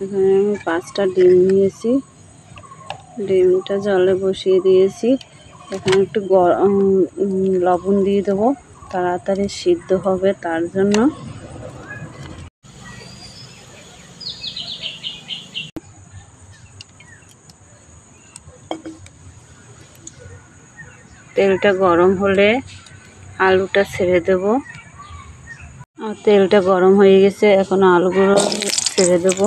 এখানে আমি 5টা ডিম নিয়েছি, ডিমটা জলে বসিয়ে দিয়েছি। এখানে একটু লবণ দিয়ে দেবো, তাড়াতাড়ি সিদ্ধ হবে তার জন্য। তেলটা গরম হলে আলুটা ছেড়ে দেব। আর তেলটা গরম হয়ে গেছে, এখন আলুগুলো ছেড়ে দেব।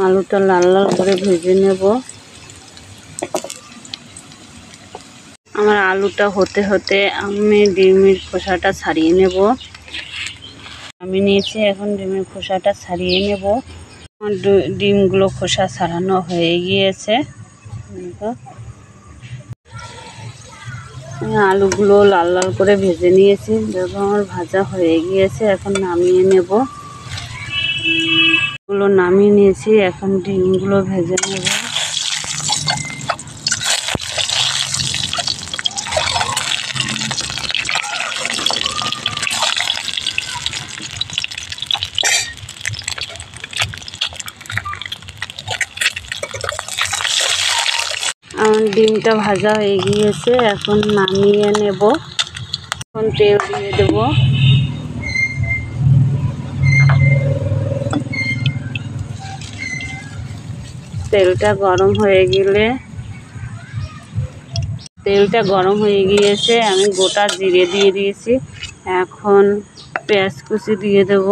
আলুটা লাল লাল করে ভেজে নেব। আমার আলুটা হতে হতে আমি ডিমের খোসাটা ছাড়িয়ে নেব। আমি নিয়েছি, এখন ডিমের খোসাটা ছাড়িয়ে নেব। ডিমগুলো খোসা ছাড়ানো হয়ে গিয়েছে। আলুগুলো লাল লাল করে ভেজে নিয়েছি, দেখো আমার ভাজা হয়ে গিয়েছে। এখন নামিয়ে নেব। এগুলো নামিয়ে নিয়েছি, এখন ডিমগুলো ভেজে নেব। আমার ডিমটা ভাজা হয়ে গিয়েছে, এখন নামিয়ে নেব। এখন তেল দিয়ে দেব। তেলটা গরম হয়ে গিয়েছে, আমি গোটা জিরে দিয়ে দিয়েছি। এখন পেঁয়াজ কুচি দিয়ে দেব।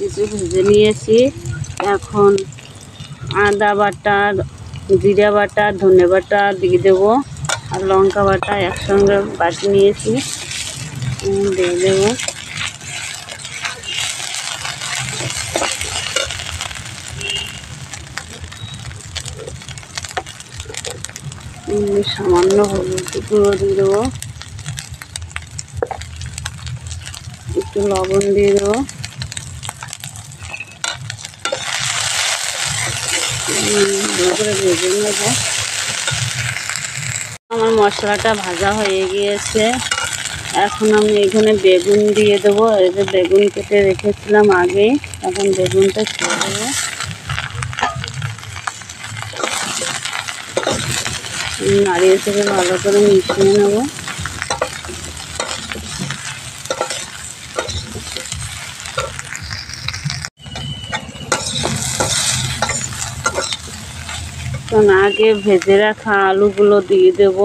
কিছু ভেজে নিয়েছি। এখন আদা বাটা, জিরা বাটা, ধনে বাটা দিয়ে দেবো, আর লঙ্কা বাটা একসঙ্গে বাটি নিয়েছি, দিয়ে দেবো। সামান্য হলুদ গুঁড়ো দিয়ে দেবো, একটু লবণ দিয়ে দেবো। ভালো করে ভেজে নেব। আমার মশলাটা ভাজা হয়ে গিয়েছে, এখন আমি এখানে বেগুন দিয়ে দেবো। এই যে বেগুন কেটে রেখেছিলাম আগে, এখন বেগুনটা ছেড়ে দেবো। নাড়িয়ে থেকে ভালো করে মিশিয়ে নেব। তখন আগে ভেজে রাখা আলুগুলো দিয়ে দেব।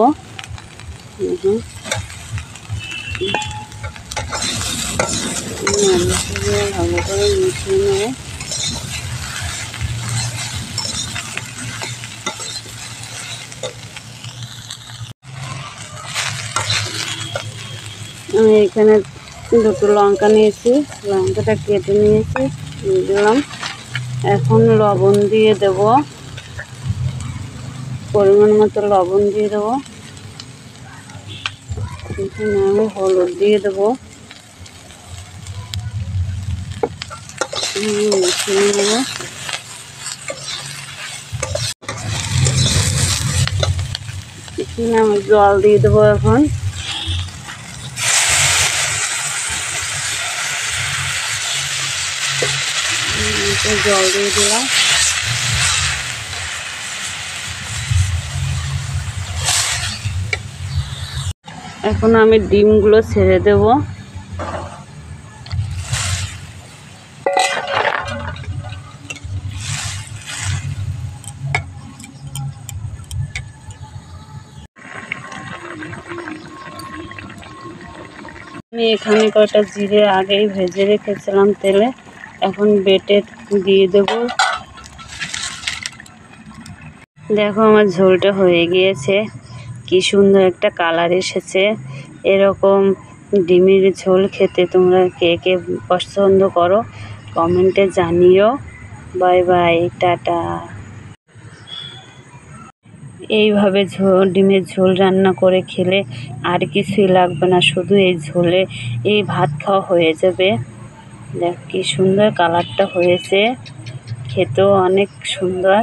ভালো করে মিশিয়ে নেব। আমি এখানে 2টো লঙ্কা নিয়েছি, লঙ্কাটা কেটে নিয়েছি, দিয়ে দিলাম। এখন লবণ দিয়ে দেব, পরিমাণ মতো লবণ দিয়ে দেবো। এখানে আমি হলুদ দিয়ে দেবো, মিশিয়ে নেব। এখানে আমি জল দিয়ে দেবো। এখন জল দিয়ে দিলাম। এখন আমি ডিমগুলো ছেড়ে দেব। আমি এখানে কয়টা জিরে আগেই ভেজে রেখেছিলাম তেলে, এখন বেটে দিয়ে দেব। দেখো আমার ঝোলটা হয়ে গিয়েছে, কি সুন্দর একটা কালার এসেছে। এরকম ডিমের ঝোল খেতে তোমরা কে কে পছন্দ করো কমেন্টে জানিও। Bye bye, tata. এইভাবে ডিমের ঝোল রান্না করে খেলে আর কিছুই লাগবে না, শুধু এই ঝোলে এই ভাত খাওয়া হয়ে যাবে। দেখ কি সুন্দর কালারটা হয়েছে, খেতেও অনেক সুন্দর।